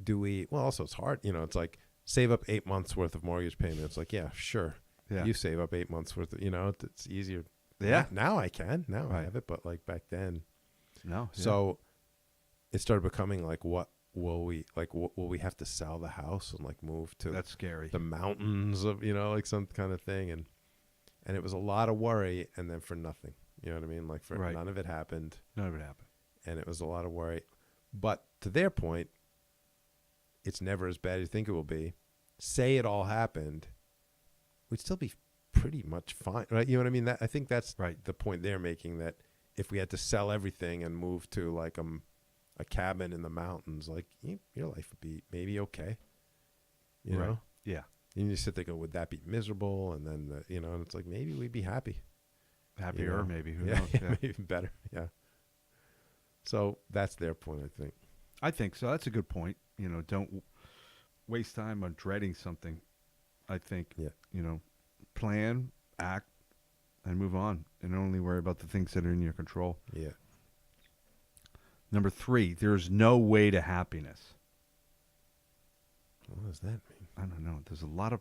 do we? Well, also it's hard, it's like save up 8 months worth of mortgage payment. It's like, yeah, sure, you save up 8 months worth. It's easier. Yeah, now I can. Now right. I have it, but like back then, no. Yeah. So it started becoming like, what will we like? Will we have to sell the house and like move to That's scary. the mountains of like some kind of thing, and it was a lot of worry, and then for nothing. You know what I mean? Like Right. none of it happened. None of it happened. And it was a lot of worry. But to their point, it's never as bad as you think it will be. Say it all happened, we'd still be pretty much fine, right? You know what I mean? I think that's right. the point they're making, that if we had to sell everything and move to like a cabin in the mountains, like your life would be maybe okay. You Right. know? Yeah. And you sit there, go, would that be miserable? And then, and it's like, maybe we'd be happy. Happier, maybe. Who Yeah, knows? Yeah. maybe better. Yeah. So that's their point, I think. I think so. That's a good point. Don't waste time on dreading something. I think, plan, act, and move on, and only worry about the things that are in your control. Yeah. Number 3, there's no way to happiness. What does that mean? I don't know. There's a lot of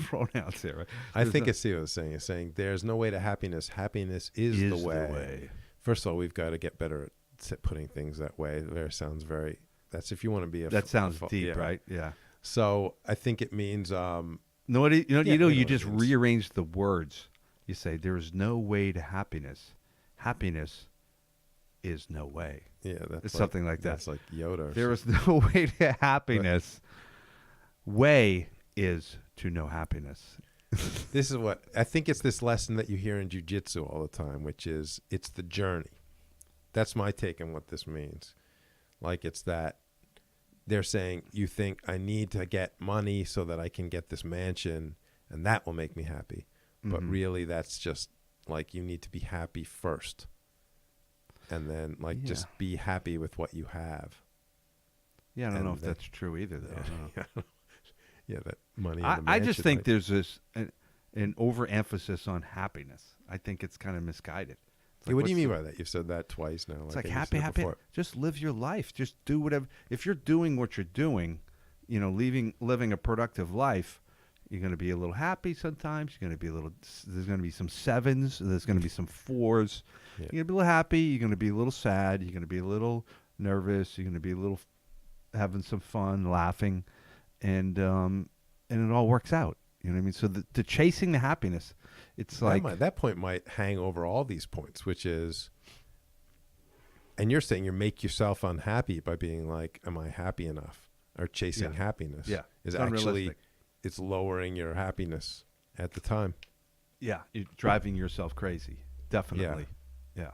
pronouns there, right? I think I see what it's saying. It's saying there's no way to happiness. Happiness is the way. First of all, we've got to get better at putting things that way. There sounds very. That's if you want to be a. That sounds deep, right? Yeah. So I think it means. No, you just means. rearrange the words. You say there is no way to happiness. Happiness is no way. Yeah, that's it's something like that. That's like Yoda. There is no way to happiness. Way is to know happiness. This is what I think. It's this lesson that you hear in jiu-jitsu all the time, which is it's the journey. That's my take on what this means. Like, it's that they're saying, you think I need to get money so that I can get this mansion and that will make me happy. But really, that's just like, you need to be happy first. And then just be happy with what you have. Yeah, I don't know if that's true either, though. Yeah. Yeah, that money. I just think there's this an overemphasis on happiness. I think it's kind of misguided. Yeah, what do you mean by that? You've said that twice now. It's like happy. Just live your life. Just do whatever. If you're doing what you're doing, living a productive life, you're going to be a little happy sometimes. You're going to be there's going to be some sevens. There's going to be some fours. Yeah. You're going to be a little happy. You're going to be a little sad. You're going to be a little nervous. You're going to be a little having some fun, laughing, and it all works out. You know what I mean? So the chasing the happiness, it's like that point might hang over all these points, which is, and you're saying you make yourself unhappy by being like, am I happy enough? Or chasing happiness. Yeah. Is actually, it's lowering your happiness at the time. Yeah. You're driving yourself crazy. Definitely. Yeah.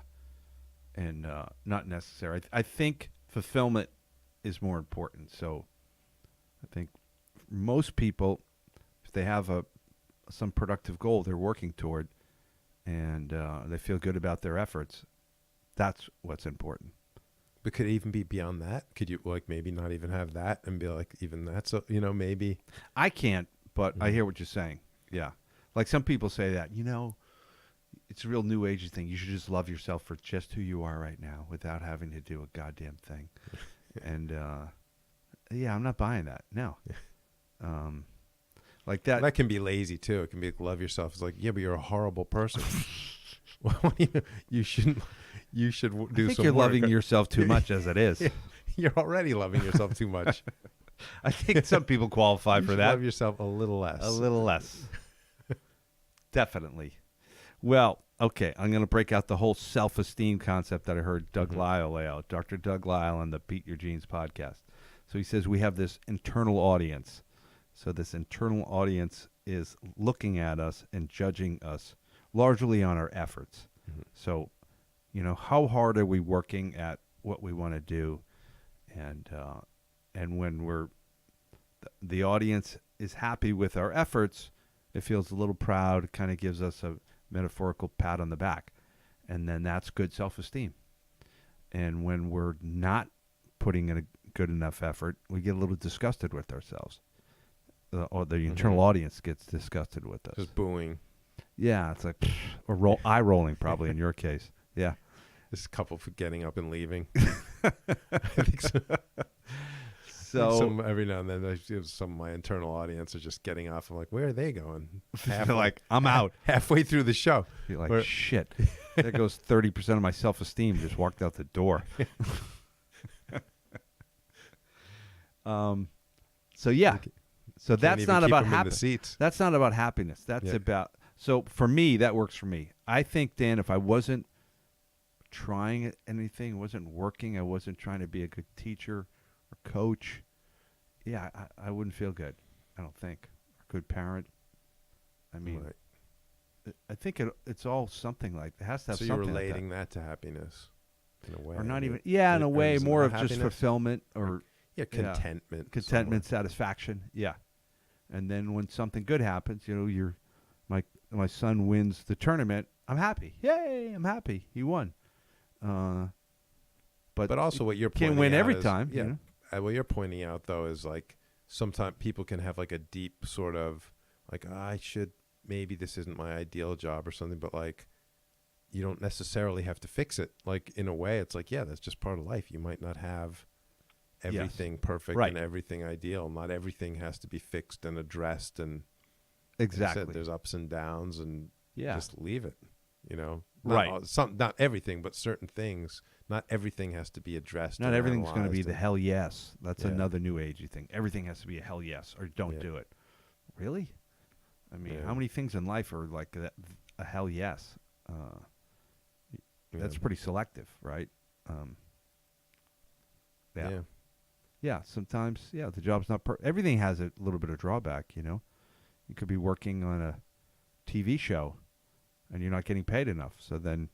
And not necessary. I think fulfillment is more important. So I think most people, they have some productive goal they're working toward, and they feel good about their efforts, that's what's important. But could it even be beyond that? Could you maybe not even have that and be like, even that's maybe? I can't, but I hear what you're saying. Yeah, like some people say that it's a real new age thing. You should just love yourself for just who you are right now, without having to do a goddamn thing. And I'm not buying that. No. Like that. That can be lazy too. It can be love yourself. It's like, yeah, but you're a horrible person. You shouldn't. You should do. I think you're loving yourself too much as it is. You're already loving yourself too much. I think some people qualify for that. Love yourself a little less. A little less. Definitely. Well, okay. I'm going to break out the whole self-esteem concept that I heard Doug Lisle lay out. Dr. Doug Lisle on the Beat Your Genes podcast. So he says we have this internal audience. So this internal audience is looking at us and judging us largely on our efforts. Mm-hmm. So, how hard are we working at what we want to do? And when the audience is happy with our efforts, it feels a little proud. It kind of gives us a metaphorical pat on the back. And then that's good self-esteem. And when we're not putting in a good enough effort, we get a little disgusted with ourselves. Or the internal audience gets disgusted with us. Just booing. Yeah, it's like, or eye rolling probably in your case. Yeah. This couple for getting up and leaving. I think so. So every now and then, some of my internal audience are just getting off. I'm like, where are they going? They're like, I'm out. Halfway through the show. You're like, shit. There goes 30% of my self-esteem just walked out the door. So yeah. So that's not about happiness. That's not about happiness. That's about. So for me, that works for me. I think, Dan, if I wasn't trying anything, wasn't working, I wasn't trying to be a good teacher or coach, I wouldn't feel good. I don't think. A good parent. I mean, I think it's all something like it has to have. So something you're relating like that to happiness, in a way, or not even. Yeah, in a way, more of just fulfillment or contentment, satisfaction. Yeah. And then when something good happens, my son wins the tournament, I'm happy. Yay, I'm happy. He won. But also what you're pointing can't win out every is, time. Yeah. What you're pointing out though is like sometimes people can have like a deep sort of like maybe this isn't my ideal job or something, but like you don't necessarily have to fix it. Like in a way, it's like that's just part of life. You might not have everything perfect and everything ideal. Not everything has to be fixed and addressed. And exactly, like I said, there's ups and downs, and just leave it. Not everything, but certain things. Not everything has to be addressed. Not everything's going to be the hell yes. That's another new agey thing. Everything has to be a hell yes or don't do it. Really? I mean, how many things in life are like a hell yes? That's pretty selective, right? Yeah, sometimes, the job's not everything has a little bit of drawback, You could be working on a TV show and you're not getting paid enough. So then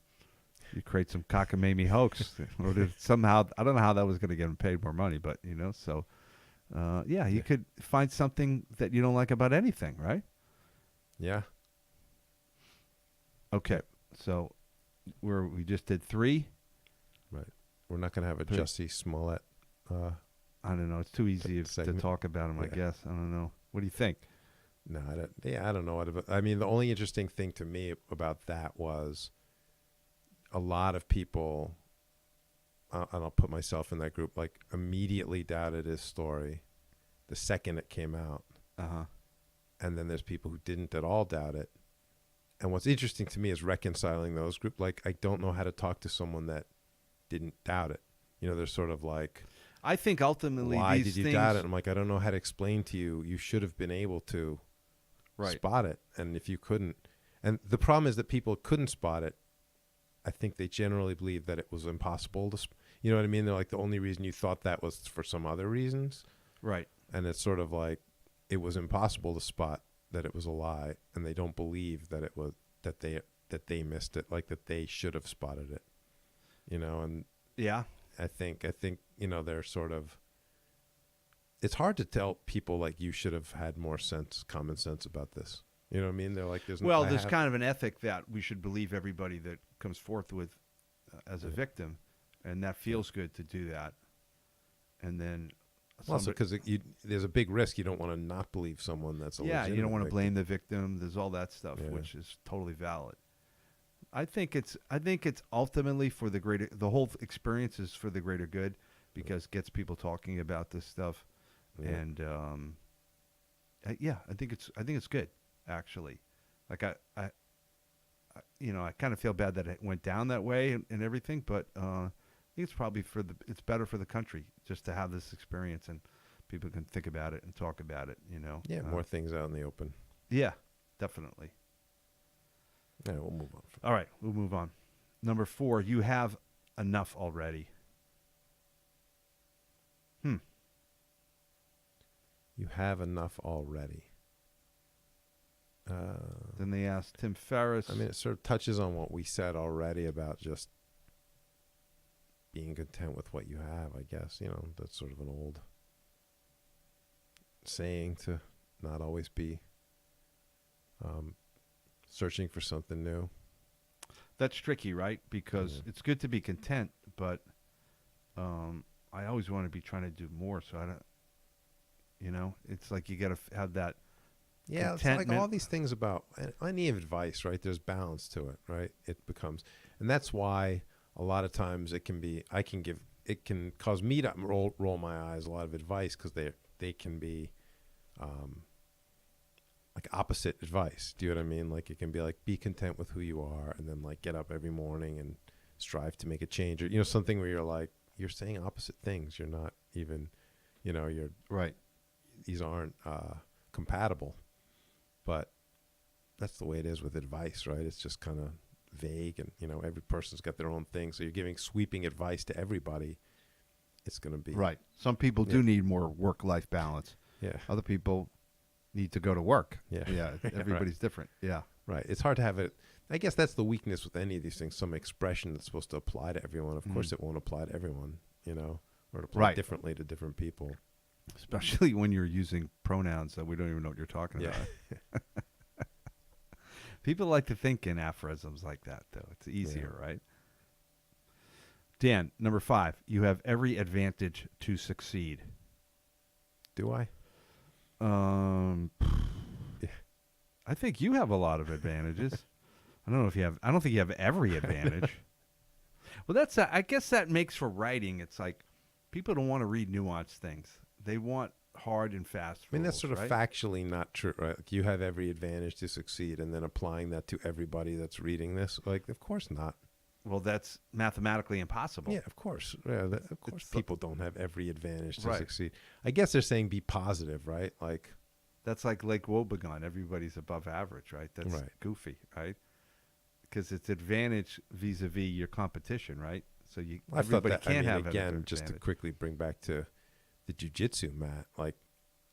you create some cockamamie hoax. Or somehow, I don't know how that was going to get him paid more money, but, so, you could find something that you don't like about anything, right? Yeah. Okay, so we just did 3. Right. We're not going to have a Jussie Smollett I don't know. It's too easy to talk about him, I guess. I don't know. What do you think? No, I don't know what. I mean, the only interesting thing to me about that was a lot of people, and I'll put myself in that group, like immediately doubted his story the second it came out. Uh-huh. And then there's people who didn't at all doubt it. And what's interesting to me is reconciling those groups. Like, I don't know how to talk to someone that didn't doubt it. You know, they're sort of like, I think ultimately why these did you doubt it? I'm like, I don't know how to explain to you. You should have been able to spot it. And if you couldn't, and the problem is that people couldn't spot it. I think they generally believe that it was impossible to, you know what I mean? They're like, the only reason you thought that was for some other reasons. Right. And it's sort of like, it was impossible to spot that it was a lie, and they don't believe that it was, that they missed it, like that they should have spotted it, you know. And yeah, I think you know, they're sort of, it's hard to tell people like, you should have had more common sense about this, you know what I mean? They're like, there's kind of an ethic that we should believe everybody that comes forth with as a victim, and that feels good to do that. And then also, because there's a big risk. You don't want to not believe someone that's a you don't want to victim. blame the victim. There's all that stuff, which is totally valid. I think it's ultimately for the greater. The whole experience is for the greater good, because it gets people talking about this stuff, and I think it's good, actually. Like I kind of feel bad that it went down that way and everything, but I think it's probably it's better for the country just to have this experience, and people can think about it and talk about it, you know. Yeah, more things out in the open. Yeah, definitely. Yeah, we'll move on. All right, we'll move on. Number 4, you have enough already. You have enough already. Then they asked Tim Ferriss. I mean, it sort of touches on what we said already about just being content with what you have, I guess. You know, that's sort of an old saying, to not always be searching for something new. That's tricky, right? Because it's good to be content, but I always want to be trying to do more, so I don't, you know, it's like you got to have that. Yeah, it's like all these things about any advice, right? There's balance to it, right? It becomes, and that's why a lot of times it can cause me to roll my eyes, a lot of advice, because they can be like opposite advice. Do you know what I mean? Like, it can be like, be content with who you are, and then like get up every morning and strive to make a change, or, you know, something where you're like, you're saying opposite things. You're not even, you know, you're right. These aren't compatible. But that's the way it is with advice, right? It's just kind of vague, and, you know, every person's got their own thing. So you're giving sweeping advice to everybody. It's going to be right. Some people do need more work-life balance. Yeah. Other people need to go to work. Yeah. Yeah. Everybody's different. Yeah. Right. It's hard to have it. I guess that's the weakness with any of these things. Some expression that's supposed to apply to everyone. Of course, it won't apply to everyone, you know, or apply differently to different people. Especially when you're using pronouns that we don't even know what you're talking about. People like to think in aphorisms like that, though. It's easier, right? Dan, number 5, you have every advantage to succeed. Do I? I think you have a lot of advantages. I don't think you have every advantage. Well, I guess that makes for writing. It's like people don't want to read nuanced things. They want hard and fast. I mean, that's sort of right? factually not true, right? Like, you have every advantage to succeed, and then applying that to everybody that's reading this, like, of course not. Well, that's mathematically impossible. Yeah, of course. Yeah, of course, people don't have every advantage to succeed. I guess they're saying be positive, right? Like, that's like Lake Wobegon. Everybody's above average, right? That's goofy, right? Because it's advantage vis-a-vis your competition, right? So everybody can't have it. Again, just to quickly bring back to the jiu-jitsu, Matt, like,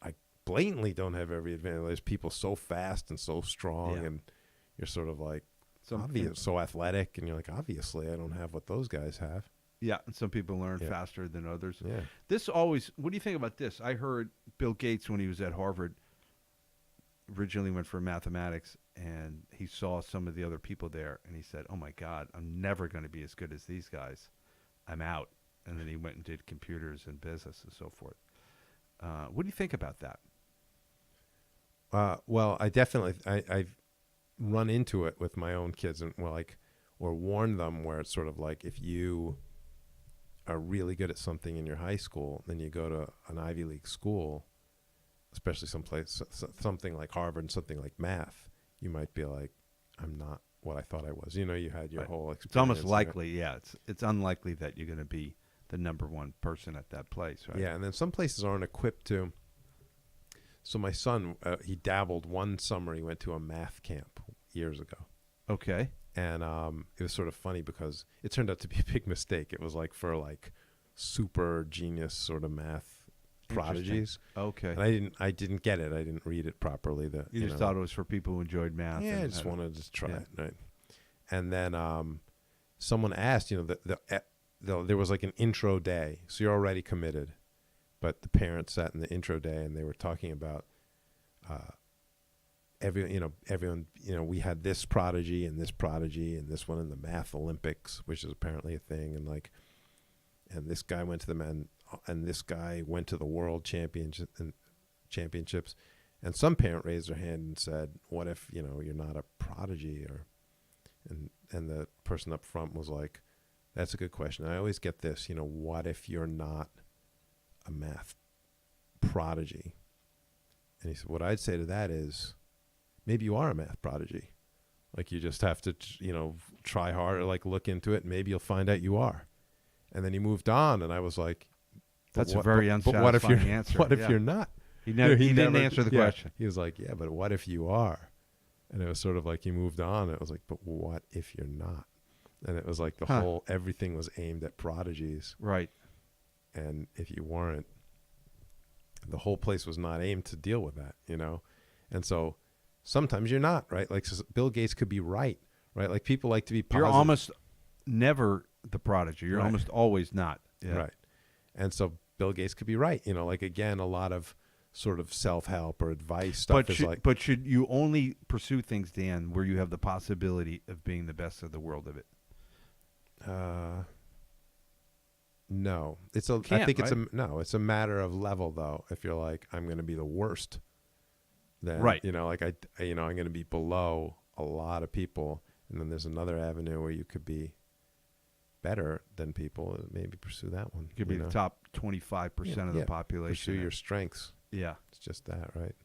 I blatantly don't have every advantage. There's people so fast and so strong, and you're sort of like, so athletic, and you're like, obviously I don't have what those guys have. Yeah, and some people learn faster than others. Yeah. What do you think about this? I heard Bill Gates, when he was at Harvard, originally went for mathematics, and he saw some of the other people there, and he said, oh my God, I'm never going to be as good as these guys. I'm out. And then he went and did computers and business and so forth. What do you think about that? Well, I've run into it with my own kids, and or warned them where it's sort of like, if you are really good at something in your high school, then you go to an Ivy League school, especially something like Harvard and something like math, you might be like, I'm not what I thought I was. You had your whole experience. It's almost likely, it's unlikely that you're going to be the number one person at that place, right? Yeah, and then some places aren't equipped to. So my son, he dabbled one summer. He went to a math camp years ago. Okay. And it was sort of funny because it turned out to be a big mistake. It was for super genius sort of math prodigies. Okay. And I didn't get it. I didn't read it properly. You just thought it was for people who enjoyed math. Yeah, I just wanted to try it, right? And then someone asked, there was like an intro day, so you're already committed. But the parents sat in the intro day and they were talking about everyone, we had this prodigy and this one in the math Olympics, which is apparently a thing. And this guy went to and this guy went to the world championships. And some parent raised their hand and said, what if, you're not a prodigy? And the person up front was like, that's a good question. I always get this, what if you're not a math prodigy? And he said, what I'd say to that is, maybe you are a math prodigy. Like, you just have to, try harder, look into it, and maybe you'll find out you are. And then he moved on, and I was like, that's a very unsatisfying answer. What if you're not? He didn't answer the question. He was like, yeah, but what if you are? And it was sort of like he moved on. It was like, but what if you're not? And it was like everything was aimed at prodigies. Right. And if you weren't, the whole place was not aimed to deal with that, And so sometimes you're not, right? Like, so Bill Gates could be right? Like, people like to be positive. You're almost never the prodigy. You're almost always not. Yeah. Right. And so Bill Gates could be right. Again, a lot of sort of self-help or advice stuff But should you only pursue things, Dan, where you have the possibility of being the best of the world of it? No. It's a matter of level, though. If you're like, I'm going to be the worst, then right. I'm going to be below a lot of people, and then there's another avenue where you could be better than people. Maybe pursue that one. You could be the top 25% of the population. Pursue your strengths. Yeah. It's just that, right?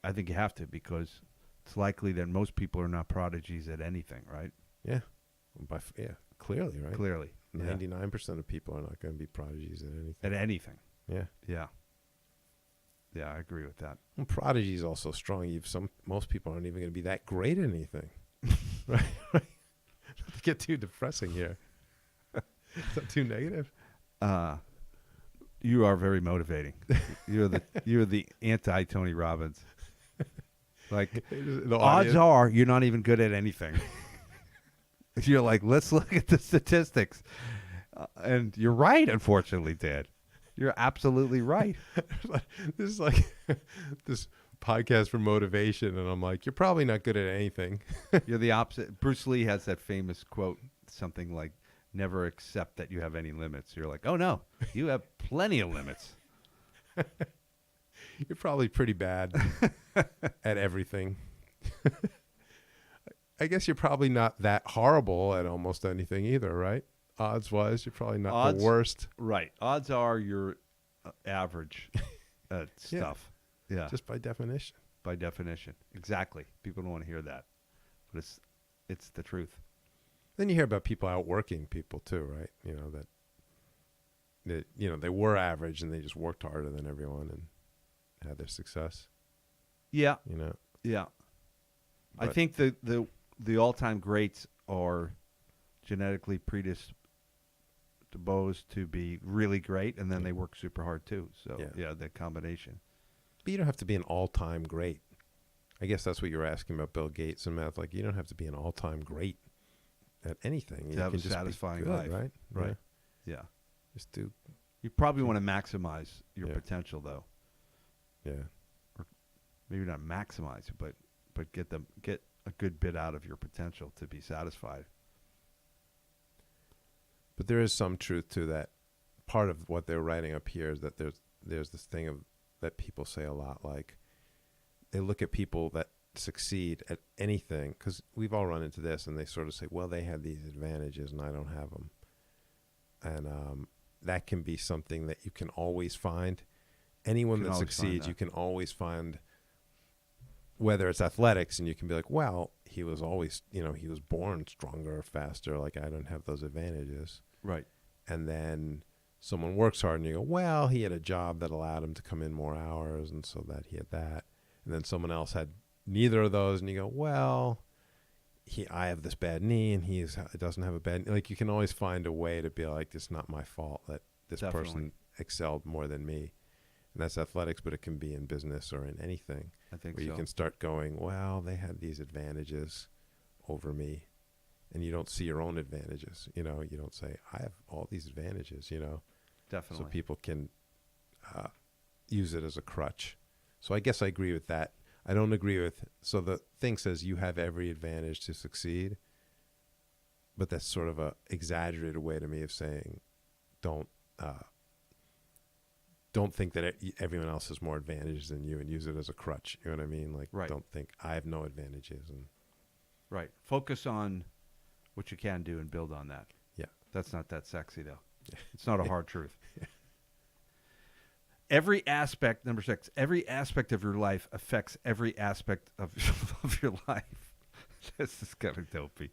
I think you have to, because it's likely that most people are not prodigies at anything, right? Yeah. Clearly, right? Clearly. 99% of people are not going to be prodigies at anything. At anything. Yeah. Yeah. Yeah, I agree with that. Well, prodigy is also strong. Most people aren't even going to be that great at anything. Right? Not to get too depressing here. Is that too negative? You are very motivating. You're the anti Tony Robbins. Like, the odds are you're not even good at anything. You're like, let's look at the statistics, and you're right. Unfortunately, Dad, you're absolutely right. This is like this podcast for motivation, and I'm like, you're probably not good at anything. You're the opposite. Bruce Lee has that famous quote, something like, never accept that you have any limits. You're like, oh no, you have plenty of limits. You're probably pretty bad at everything. I guess you're probably not that horrible at almost anything either, right? Odds-wise, you're probably not the worst. Right. Odds are you're average at stuff. Yeah. Just by definition. By definition. Exactly. People don't want to hear that. But it's the truth. Then you hear about people outworking people too, right? That they were average and they just worked harder than everyone and had their success. Yeah. Yeah. But I think the all-time greats are genetically predisposed to be really great, and then they work super hard too. So the combination. But you don't have to be an all-time great. I guess that's what you were asking about Bill Gates and math. Like, you don't have to be an all-time great at anything. You have a satisfying life, right? Right. Yeah. Just do. You probably want to maximize your potential, though. Yeah. Or maybe not maximize it, but get a good bit out of your potential to be satisfied. But there is some truth to that. Part of what they're writing up here is that there's this thing that people say a lot, like, they look at people that succeed at anything, because we've all run into this, and they sort of say, well, they had these advantages and I don't have them. And that can be something that you can always find. Anyone that succeeds, you can always find, whether it's athletics, and you can be like, well, he was always, he was born stronger or faster. Like, I don't have those advantages. Right. And then someone works hard and you go, well, he had a job that allowed him to come in more hours, and so that he had that. And then someone else had neither of those, and you go, well, I have this bad knee and he doesn't have a bad knee. Like, you can always find a way to be like, it's not my fault that this person excelled more than me. And that's athletics, but it can be in business or in anything. I think where you can start going, well, they had these advantages over me. And you don't see your own advantages. You don't say, I have all these advantages, Definitely. So people can use it as a crutch. So I guess I agree with that. I don't agree with, so the thing says you have every advantage to succeed, but that's sort of a exaggerated way to me of saying, don't think that everyone else has more advantages than you and use it as a crutch. You know what I mean? Like, Don't think I have no advantages. Right. Focus on what you can do and build on that. Yeah. That's not that sexy, though. It's not a hard truth. Every aspect, number 6, every aspect of your life affects every aspect of your life. This is kind of dopey.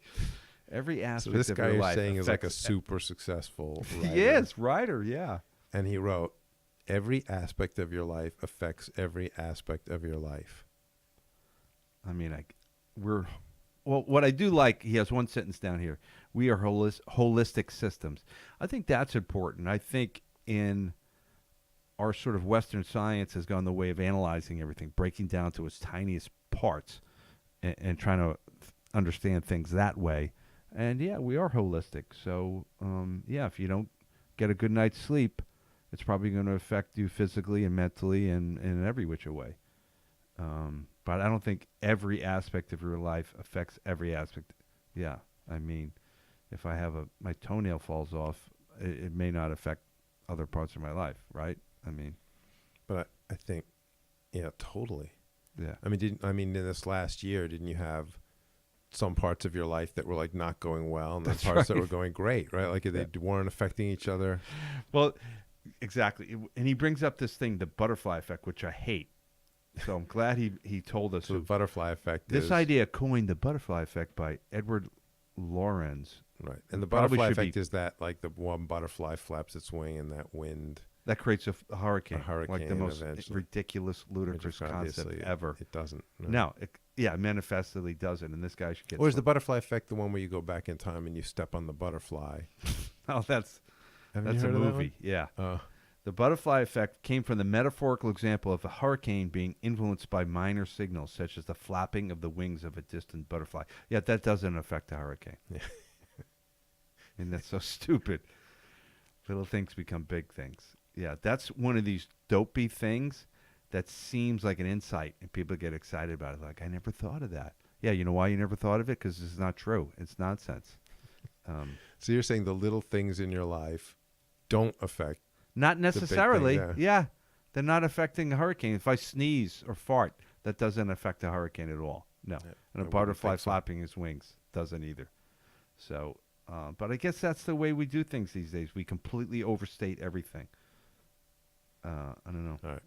Every aspect of your life. So this guy you're saying is like a super successful writer. He is, writer, yeah. And he wrote, every aspect of your life affects every aspect of your life. I mean, well, what I do like, he has one sentence down here. We are holistic systems. I think that's important. I think in our sort of Western science has gone the way of analyzing everything, breaking down to its tiniest parts and trying to understand things that way. And, yeah, we are holistic. So, if you don't get a good night's sleep, it's probably going to affect you physically and mentally and in every which way. But I don't think every aspect of your life affects every aspect. Yeah, I mean, if I have my toenail falls off, it may not affect other parts of my life, right? I mean, but I think, yeah, totally. Yeah. I mean, in this last year, didn't you have some parts of your life that were like not going well, and then parts that were going great, right? Like they weren't affecting each other. Well, exactly. And he brings up this thing, the butterfly effect, which I hate. So I'm glad he told us. So the butterfly effect. This idea coined the butterfly effect by Edward Lorenz. Right. And the butterfly effect is that like the one butterfly flaps its wing and that wind. That creates a hurricane. A hurricane, like the most eventually. Ridiculous, ludicrous concept ever. It doesn't. No. Manifestly doesn't. And this guy should get. Or is the butterfly effect the one where you go back in time and you step on the butterfly? Oh, that's a movie. Yeah. The butterfly effect came from the metaphorical example of a hurricane being influenced by minor signals, such as the flapping of the wings of a distant butterfly. Yeah, that doesn't affect a hurricane. Yeah. I mean, that's so stupid. Little things become big things. Yeah, that's one of these dopey things that seems like an insight, and people get excited about it. Like, I never thought of that. Yeah, you know why you never thought of it? Because it's not true. It's nonsense. So you're saying the little things in your life don't affect. Not necessarily. Yeah. They're not affecting a hurricane. If I sneeze or fart, that doesn't affect a hurricane at all. No. Yeah, and a butterfly flapping his wings doesn't either. So, but I guess that's the way we do things these days. We completely overstate everything. I don't know. All right.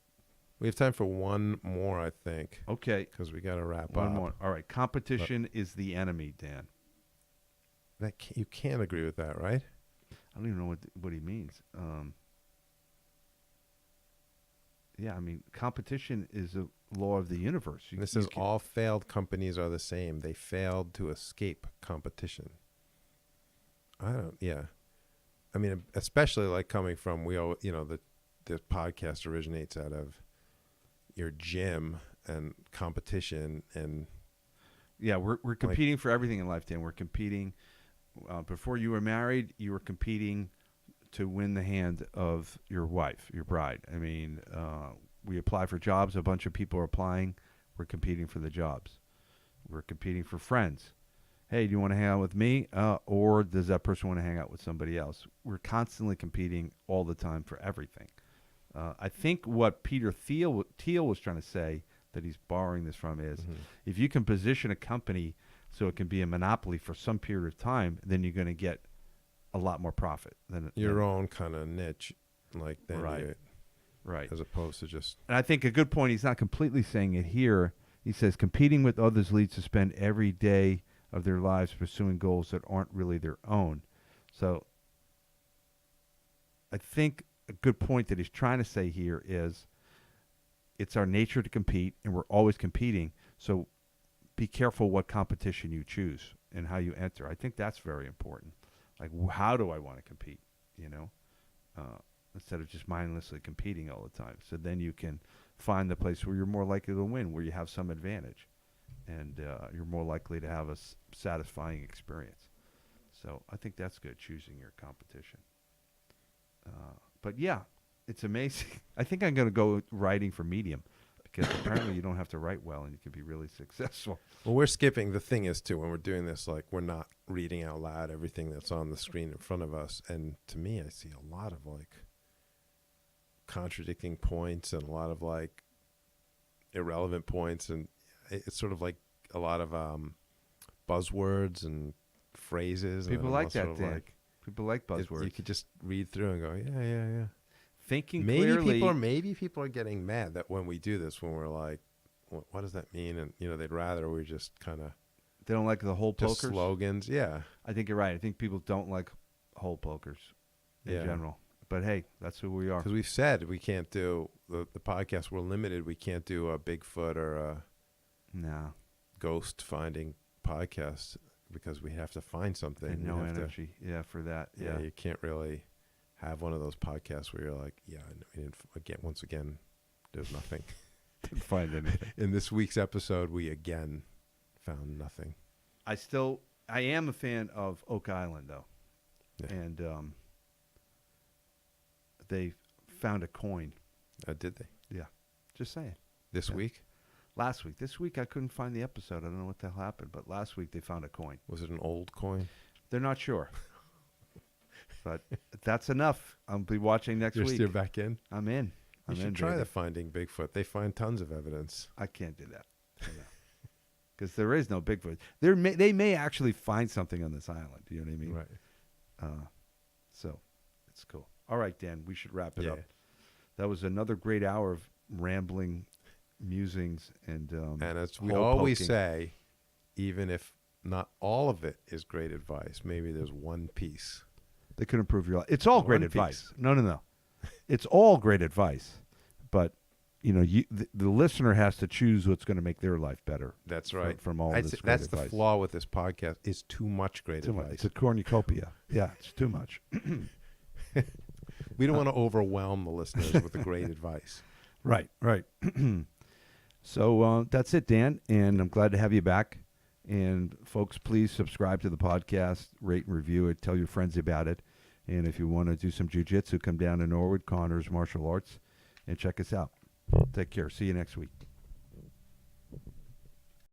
We have time for one more, I think. Okay. Because we got to wrap up. One more. All right. Competition is the enemy, Dan. You can't agree with that, right? I don't even know what he means. Yeah, I mean, competition is a law of the universe. This says all failed companies are the same. They failed to escape competition. I mean, especially like coming from, the podcast originates out of your gym and competition and. Yeah, we're competing for everything in life, Dan. We're competing. Before you were married, you were competing to win the hand of your wife, your bride. I mean, we apply for jobs. A bunch of people are applying. We're competing for the jobs. We're competing for friends. Hey, do you want to hang out with me? Or does that person want to hang out with somebody else? We're constantly competing all the time for everything. I think what Peter Thiel was trying to say, that he's borrowing this from is, Mhm. if you can position a company so it can be a monopoly for some period of time, then you're going to get a lot more profit than Your own kind of niche, like then Right. Right. as opposed to just And I think a good point, he's not completely saying it here. He says competing with others leads to spend every day of their lives pursuing goals that aren't really their own. So I think a good point that he's trying to say here is it's our nature to compete, and we're always competing. So be careful what competition you choose and how you enter. I think that's very important. Like, how do I want to compete, you know, instead of just mindlessly competing all the time. So then you can find the place where you're more likely to win, where you have some advantage, and you're more likely to have a satisfying experience. So I think that's good, choosing your competition. But yeah, it's amazing. I think I'm going to go writing for Medium, because apparently you don't have to write well and you can be really successful. Well, we're skipping. The thing is, too, when we're doing this, like, we're not reading out loud everything that's on the screen in front of us. And to me, I see a lot of, like, contradicting points and a lot of, like, irrelevant points. And it's sort of like a lot of buzzwords and phrases. People and like sort that, of Dan. People like buzzwords. You could just read through and go, yeah. Thinking Maybe clearly. people are getting mad that when we do this, when we're like, what does that mean? And, they'd rather we just kind of They don't like the whole just pokers. slogans. Yeah. I think you're right. I think people don't like whole pokers in general. But hey, that's who we are. Because we've said we can't do the podcast. We're limited. We can't do a Bigfoot or a ghost finding podcast because we have to find something. And no energy. For that. Yeah. You can't really have one of those podcasts where you're like, once again, there's nothing. Didn't find anything. In this week's episode, we again found nothing. I am a fan of Oak Island, though. Yeah. And they found a coin. Did they? Yeah. Just saying. This week? Last week. This week I couldn't find the episode. I don't know what the hell happened, but last week they found a coin. Was it an old coin? They're not sure. But that's enough. I'll be watching next week. You're back in? I'm in. You should try the Finding Bigfoot. They find tons of evidence. I can't do that. Because there is no Bigfoot. They may actually find something on this island. You know what I mean? Right. So it's cool. All right, Dan, we should wrap it up. Yeah. That was another great hour of rambling musings and as we hole always poking. say, even if not all of it is great advice, maybe there's one piece. That could improve your life. It's all great One advice. piece. No. It's all great advice. But, the listener has to choose what's going to make their life better. That's right. From all I'd this say great that's advice. the flaw with this podcast. Is too much great Too much. advice. It's a cornucopia. Yeah, it's too much. We don't want to overwhelm the listeners with the great advice. Right. So that's it, Dan, and I'm glad to have you back. And folks, please subscribe to the podcast, rate and review it, tell your friends about it. And if you want to do some jiu-jitsu, come down to Norwood, Connors Martial Arts, and check us out. Take care. See you next week.